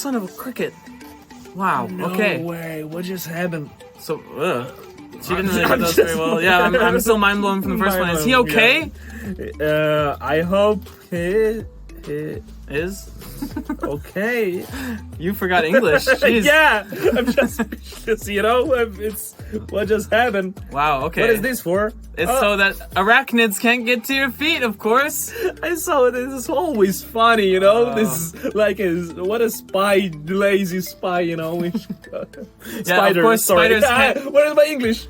son of a cricket. Wow. No Okay. way. What just happened? So, she didn't really hit those very well. Yeah, I'm still mind blown from the first one. Is he okay? I hope he Is? okay. You forgot English. Jeez. Yeah, I'm just speechless, it's what just happened. Wow, okay. What is this for? It's so that arachnids can't get to your feet, of course. I saw it. This is always funny, This is like what a spy, lazy spy, which spider. of course, sorry. spiders can't- What is my English?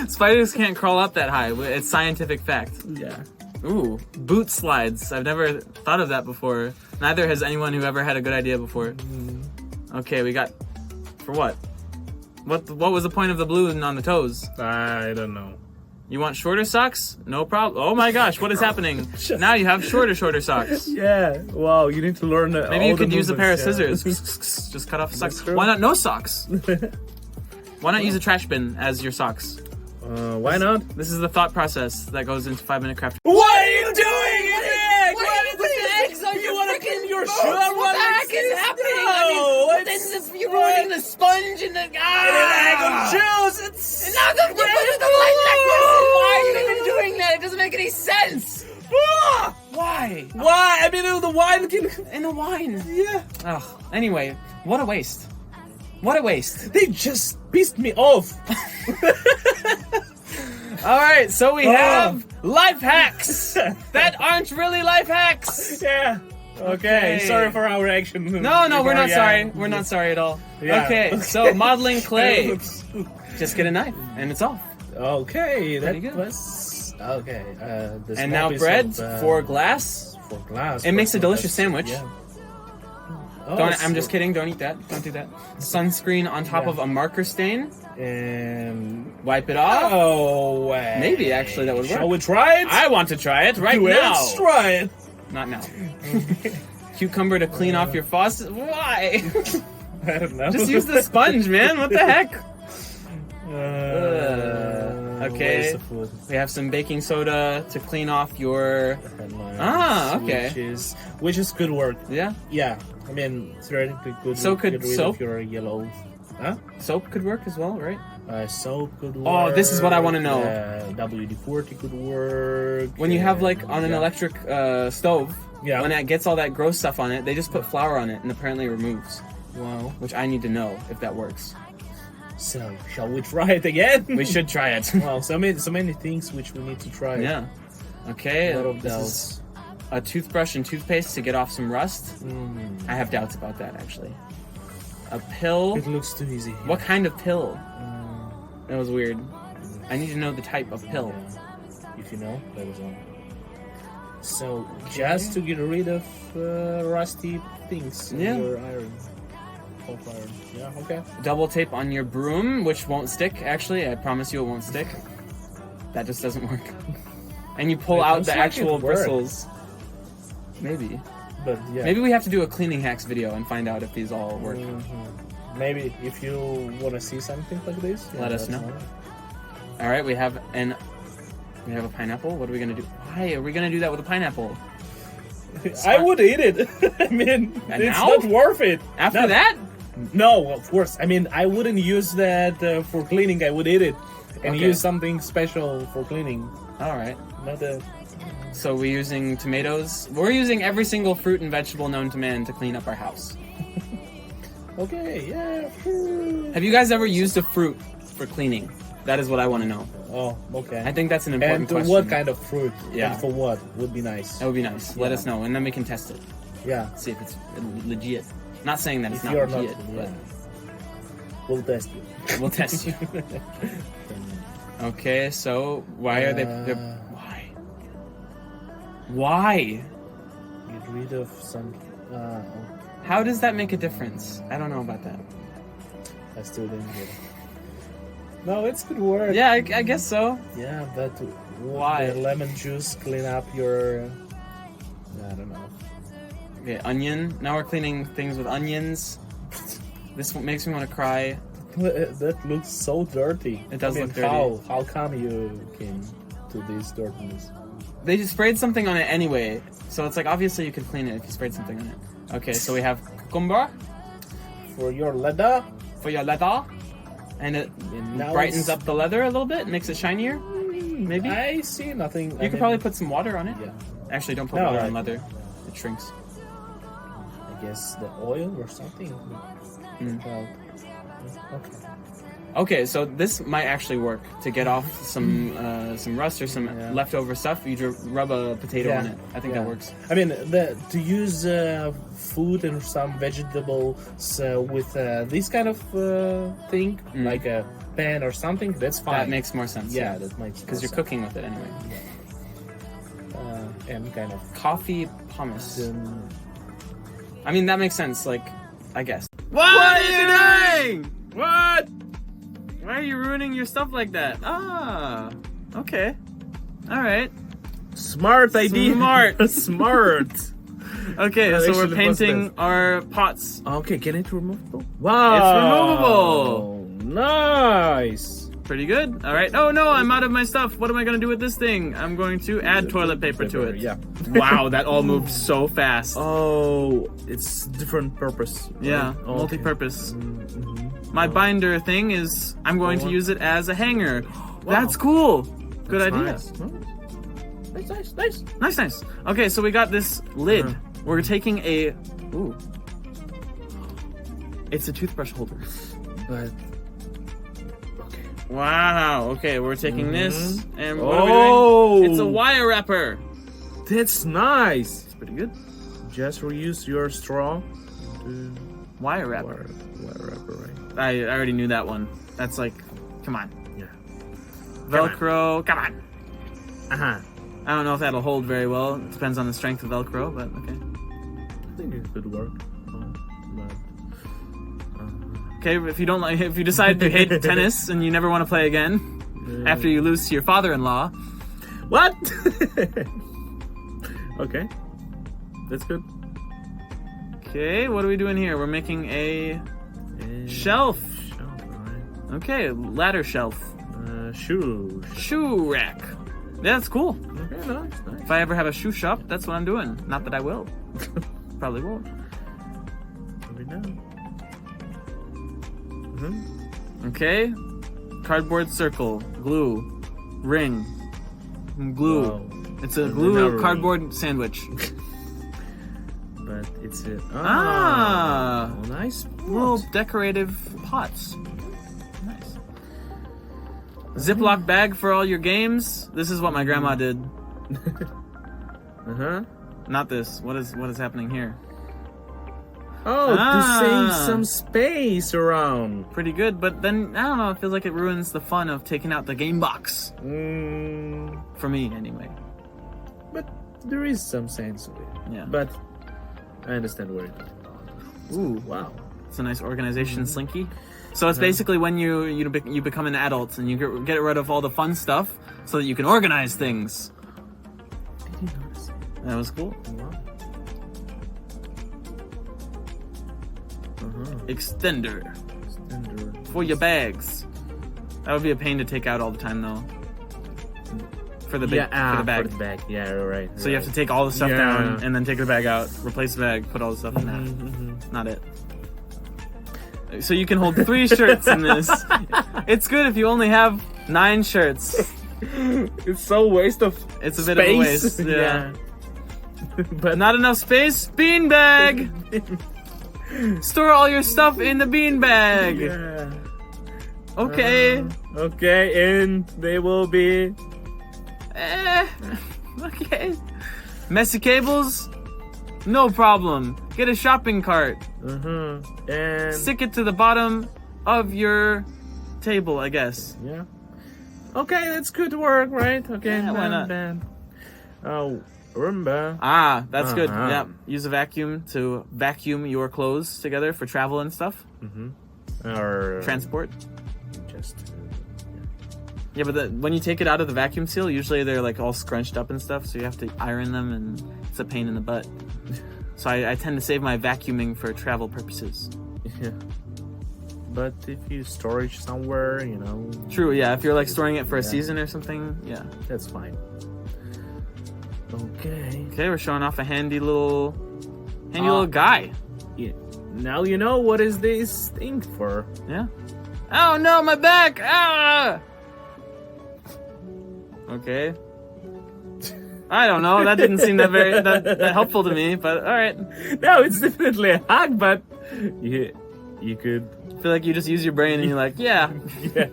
Spiders can't crawl up that high. It's scientific fact. Yeah. Ooh, boot slides. I've never thought of that before. Neither has anyone who ever had a good idea before. Okay, we got... For what? What was the point of the balloon on the toes? I don't know. You want shorter socks? No problem. Oh my gosh, what is happening? Now you have shorter socks. Yeah. Wow. You need to learn. Maybe you could use a pair of scissors. Just cut off the socks. true. Why not no socks? Why not use a trash bin as your socks? Why not? This is the thought process that goes into 5-minute craft. What are you doing? Egg? What are you doing with eggs on your wanna freaking clean your boats? shirt? What the heck is happening? You're ruining the sponge and the Egg on juice. It's And now the white necklace. Why are you even doing that? It doesn't make any sense. Why? Why? I mean, the wine can. In the wine. Yeah. Ugh. Anyway, what a waste. What a waste. They just pissed me off. Alright, so we have life hacks that aren't really life hacks. Yeah. Okay. Sorry for our reaction. No, we're not sorry. We're not sorry at all. Yeah. Okay, so modeling clay. Just get a knife, and it's off. Okay, Pretty that good. was okay. The And small now piece bread of, for glass. for glass. It makes a for delicious glass, sandwich. Yeah. Oh, Don't, I'm just kidding. Don't eat that. Don't do that. Sunscreen on top Yeah. of a marker stain. And Wipe it off. oh, way. Maybe actually that would work. Shall we try it? I want to try it right Do it. now. Let's try it. Not now. Cucumber to clean off your faucet. Why? I don't know. Just use the sponge, man. What the heck? Okay. waste of food. We have some baking soda to clean off your... Headlines, Ah, okay. Which is good work. Yeah? Yeah, I mean theoretically good. So could get rid soap? of your yellow. Huh? Soap could work as well, right? Soap could work. Oh, this is what I wanna know. WD-40 could work. When you have like on an yeah. electric stove, Yeah. when it gets all that gross stuff on it, they just put flour on it and apparently it removes. Wow. Which I need to know if that works. So shall we try it again? We should try it. Wow, so many things which we need to try. Yeah. Okay. A lot of This doubts. is a toothbrush and toothpaste to get off some rust. Mm. I have doubts about that actually. A pill. It looks too easy. What kind of pill? That was weird. I need to know the type of pill. If you know, that was all. So just to get rid of rusty things in Yeah. your iron. Hot iron. Yeah, okay. Double tape on your broom, which won't stick. Actually, I promise you it won't stick. That just doesn't work. And you pull It out looks the like actual it works. bristles. Maybe. But yeah. Maybe we have to do a cleaning hacks video and find out if these all work. Maybe if you want to see something like this, Let us know. All right, we have a pineapple. What are we gonna do? Why are we gonna do that with a pineapple? I would eat it. I mean, And it's now? not worth it. After No. that? No, of course. I mean, I wouldn't use that for cleaning. I would eat it and Okay. use something special for cleaning. All right. Not a. So we're using tomatoes. We're using every single fruit and vegetable known to man to clean up our house. Okay, yeah. Have you guys ever used a fruit for cleaning? That is what I want to know. Oh, okay. I think that's an important And question. what kind of fruit? Yeah. And for what? Would be nice. That would be nice. Let Yeah. us know, and then we can test it. Yeah. See if it's legit. Not saying that it's If not you're legit, not, yeah. We'll test you. but we'll test you. Okay, so why are they're why? Why? Get rid of some. How does that make a difference? I don't know about that. I still didn't get it. No, it's good work. Yeah, I guess so. Yeah, but Why? the lemon juice clean up your. I don't know. Okay, onion. Now we're cleaning things with onions. This one makes me want to cry. That looks so dirty. It does I mean, look dirty. How come you came to this dirtiness? They just sprayed something on it anyway, so it's like obviously you could clean it if you sprayed something on it. Okay, so we have cucumber. for your leather. For your leather. And it And now brightens it's- up the leather a little bit, makes it shinier. Maybe. I see nothing. You could probably put some water on it. Yeah. Actually, don't put No, water I- on leather. It shrinks. I guess the oil or something. Mm. Well, okay. Okay, so this might actually work to get off some rust or some Yeah. leftover stuff. You just rub a potato Yeah. on it. I think Yeah. that works. I mean, to use food and some vegetables with this kind of thing, Mm. like a pan or something, that's fine. That makes more sense. yeah, that makes because more you're cooking with it anyway. sense. And kind of. Coffee pumice. Um, I mean, that makes sense. Like, I guess. What are you doing? what? Why are you ruining your stuff like that? Ah, okay, all right. Smart idea. Smart. Smart. Okay, That so we're actually was painting best. our pots. Okay, can it removable? Wow. removable. Nice. Pretty good. All right. Oh no, I'm out of my stuff. What am I gonna do with this thing? I'm going to add toilet paper to it. Yeah. Wow, that all moved so fast. Oh, it's different purpose. Yeah, Okay. multi-purpose. Mhm. My binder thing is I'm going to Oh. use it as a hanger. That's cool. Good That's idea. nice. Nice. Nice. Okay, so we got this lid. Uh-huh. We're taking a. Ooh. It's a toothbrush holder. But okay. Wow. Okay, we're taking this and what are we Oh, doing? It's a wire wrapper. That's nice. It's pretty good. Just reuse your straw. Wire wrapper. Wire wrapper, right? I already knew that one. That's like, come on. Yeah. Velcro. Come on. Uh-huh. I don't know if that'll hold very well. It depends on the strength of Velcro, but okay. I think it could work. But Okay, if you don't like, if you decide to hate tennis and you never want to play again after you lose to your father-in-law, what? Okay. That's good. okay, what are we doing here? We're making a shelf. Shelf, alright. Okay, ladder shelf. Shoes. Shoe rack. Yeah, that's cool. Okay, nice. If I ever have a shoe shop, that's what I'm doing. Not that I will. Probably won't. Maybe now. Okay. Cardboard circle. Glue. Ring. Glue. Wow. It's a Another glue ring. cardboard sandwich. But it's a Ah. nice. Little decorative pots. Nice. Ziploc bag for all your games. This is what my grandma did. Uh-huh. Not this. What is happening here? Oh, Ah. to save some space around. Pretty good, but then I don't know. It feels like it ruins the fun of taking out the game box for me, anyway. But there is some sense of it. Yeah. But I understand where it is. Ooh, Wow. it's a nice organization slinky. So it's basically when you become an adult and you get rid of all the fun stuff so that you can organize things. I didn't notice it. That was cool. Wow. Extender Standard. for your bags. That would be a pain to take out all the time, though. For the bag. Yeah, for the bag. For the bag. Yeah, you're right. So you have to take all the stuff Yeah. down and then take the bag out, replace the bag, put all the stuff in that. Not it. So you can hold 3 shirts in this. It's good if you only have 9 shirts. It's so waste of It's a bit of a waste. space. Yeah. But Not enough space? Beanbag! Store all your stuff in the beanbag. yeah. Okay. Okay, and they will be. Okay. Messy cables? No problem. Get a shopping cart. And Stick it to the bottom of your table, I guess. yeah. Okay, that's good work, right? Okay, Yeah, why not? then. Oh, remember? Ah, that's good. Uh-huh. Yep. Use a vacuum to vacuum your clothes together for travel and stuff. Or Transport. just. Yeah, but when you take it out of the vacuum seal, usually they're like all scrunched up and stuff, so you have to iron them, and it's a pain in the butt. So I tend to save my vacuuming for travel purposes. Yeah. But if you storage somewhere, you know, True, yeah. If you're like storing it for a Yeah. season or something, yeah. that's fine. Okay. Okay, we're showing off a handy little Ah. guy. Yeah. Now you know what is this thing for. Yeah. Oh no, my back! Ah! Okay. I don't know. That didn't seem that helpful to me. But all right. No, it's definitely a hug, but you could. I feel like you just use your brain and you're like, yeah. Yeah.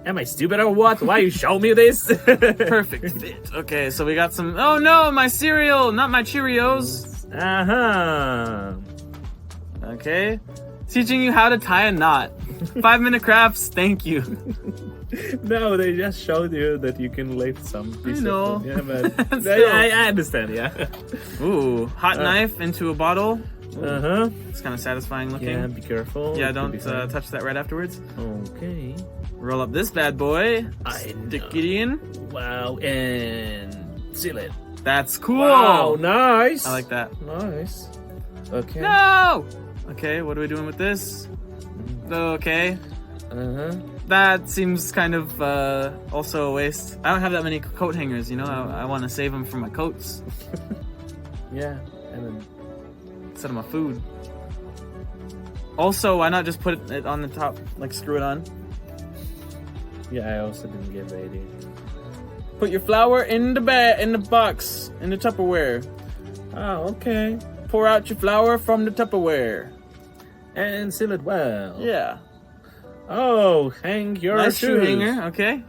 Am I stupid or what? Why you show me this? Perfect fit. Okay, so we got some. Oh no, my cereal, not my Cheerios. Okay, teaching you how to tie a knot. 5-minute crafts. Thank you. No, they just showed you that you can lift some piece know. of it. Yeah, but Still. I understand. Yeah. Ooh, hot knife into a bottle. Uh huh. It's kind of satisfying looking. Yeah, be careful. Yeah, It could don't be fun. touch that right afterwards. Okay. Roll up this bad boy. Stick it in. Wow, and seal it. That's cool. Wow, nice. I like that. Nice. Okay. No. Okay, what are we doing with this? Okay, Uh-huh. that seems kind of also a waste. I don't have that many coat hangers, you know. I want to save them for my coats Yeah, and then instead of my food. Also, why not just put it on the top, like screw it on? yeah, I also didn't get the idea. Put your flour in the box, in the Tupperware. Oh, okay. Pour out your flour from the Tupperware. And seal it well. Yeah. Oh, hang your Nice shoe shoes. hanger, okay.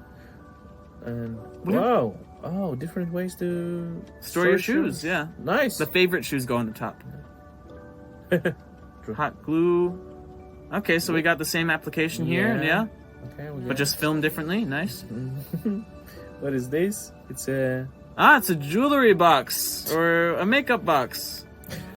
And What do- wow. Oh, different ways to Store your shoes, yeah. Nice. The favorite shoes go on the top. Hot glue. Okay, so we got the same application here, yeah. Okay, But just filmed differently, nice. What is this? It's a Ah, it's a jewelry box or a makeup box.